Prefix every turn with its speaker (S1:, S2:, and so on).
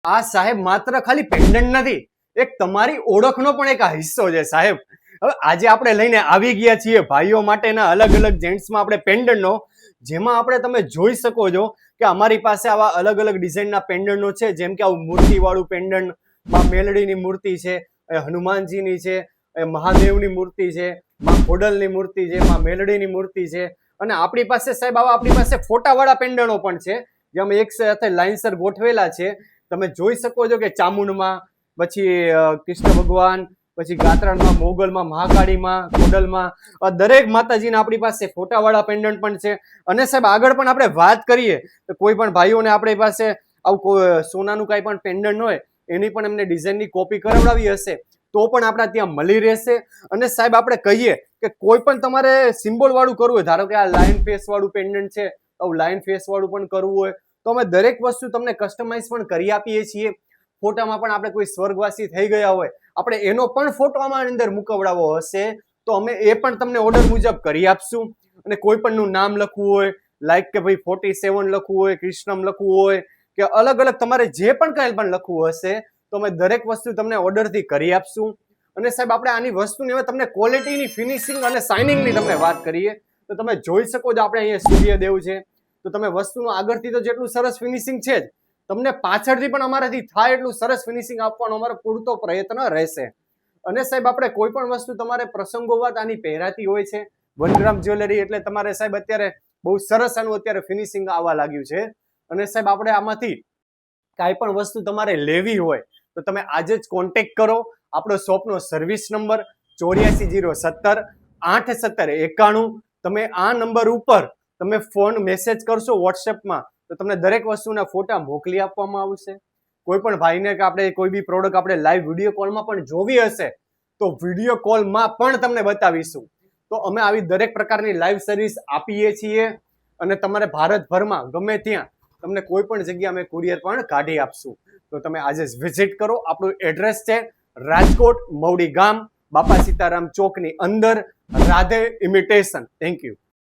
S1: આ સાહેબ માત્ર ખાલી પેન્ડન્ટ નથી, એક તમારી ઓળખનો પણ એક આ હિસ્સો છે સાહેબ. હવે આજે આપણે લઈને આવી ગયા છીએ ભાઈઓ માટેના અલગ અલગ જેન્ટ્સમાં આપણે પેન્ડન્ટનો, જેમાં આપણે તમે જોઈ શકો છો કે અમારી પાસે આવા અલગ અલગ ડિઝાઇનના પેન્ડન્ટનો છે. જેમ કે આવું મૂર્તિવાળું પેન્ડન્ટ, માં મેલડીની મૂર્તિ છે, હનુમાનજીની છે, મહાદેવની મૂર્તિ છે, માં ખોડલની મૂર્તિ છે, માં મેલડીની મૂર્તિ છે. અને આપણી પાસે સાહેબ આવા આપણી પાસે ફોટાવાળા પેન્ડન્ટો પણ છે, જે અમે એક સાથે લાઇનસર ગોઠવેલા છે. તમે જોઈ શકો છો કે ચામુંડમાં, પછી કૃષ્ણ ભગવાન, પછી ગાત્રાણમાં, મોગલમાં, મહાકાળીમાં, ખોડલમાં, દરેક માતાજીના આપણી પાસે ફોટાવાળા પેન્ડન્ટ પણ છે. અને સાહેબ આગળ પણ આપણે વાત કરીએ તો કોઈ પણ ભાઈઓને આપણી પાસે આવું સોનાનું કાંઈ પણ પેન્ડન્ટ હોય, એની પણ એમને ડિઝાઇનની કોપી કરાવડાવી હશે તો પણ આપણા ત્યાં મળી રહેશે. અને સાહેબ આપણે કહીએ કે કોઈ પણ તમારે સિમ્બોલ વાળું કરવું હોય, ધારો કે આ લાઇન ફેસ વાળું પેન્ડન્ટ છે, આવું લાઇન ફેસ વાળું પણ કરવું હોય તો અમે દરેક વસ્તુ તમને કસ્ટમાઇઝ પણ કરી આપીએ છીએ. ફોટામાં પણ આપણે કોઈ સ્વર્ગવાસી થઈ ગયા હોય, આપણે એનો પણ ફોટો આમાં અંદર મૂકવડાવવો હશે તો અમે એ પણ તમને ઓર્ડર મુજબ કરી આપશું. અને કોઈ પણનું નામ લખવું હોય, લાઈક કે ભાઈ 47 લખવું હોય, કૃષ્ણમ લખવું હોય, કે અલગ અલગ તમારે જે પણ કાંઈ પણ લખવું હશે તો અમે દરેક વસ્તુ તમને ઓર્ડરથી કરી આપશું. અને સાહેબ આપણે આની વસ્તુની હવે તમને ક્વોલિટીની, ફિનિશિંગ અને શાઇનિંગની તમને વાત કરીએ તો તમે જોઈ શકો છો આપણે અહીંયા સૂર્યદેવ છે, તો તમે વસ્તુનું આગળથી તો જેટલું સરસ ફિનિશિંગ છે જ, તમને પાછળથી પણ અમારાથી થાય એટલું સરસ ફિનિશિંગ આપવાનો અમારો પૂરતો પ્રયત્ન રહેશે. અને સાહેબ આપણે કોઈ પણ વસ્તુ તમારે પ્રસંગોવાત આની પહેરાતી હોય છે. 1 ગ્રામ જ્વેલરી એટલે તમારે સાહેબ અત્યારે બહુ સરસ આનું અત્યારે ફિનિશિંગ આવવા લાગ્યું છે. અને સાહેબ આપણે આમાંથી કાંઈ પણ વસ્તુ તમારે લેવી હોય તો તમે આજે જ કોન્ટેક્ટ કરો. આપણો શોપનો સર્વિસ નંબર 84 017 81791. તમે આ નંબર ઉપર તમે ફોન મેસેજ કરશો વોટ્સએપમાં તો તમને દરેક વસ્તુના ફોટા મોકલી આપવામાં આવશે. કોઈ પણ ભાઈને કે આપણે કોઈ બી પ્રોડક્ટ આપણે લાઈવ વિડીયો કોલમાં પણ જોવી હશે તો વિડીયો કોલમાં પણ તમને બતાવીશું. તો અમે આવી દરેક પ્રકારની લાઈવ સર્વિસ આપીએ છીએ. અને તમારે ભારતભરમાં ગમે ત્યાં તમને કોઈ પણ જગ્યા અમે કુરિયર પણ કાઢી આપશું. તો તમે આજે જ વિઝિટ કરો. આપણું એડ્રેસ છે રાજકોટ મવડી ગામ, બાપા સીતારામ ચોકની અંદર, રાધે ઇમિટેશન. Thank you.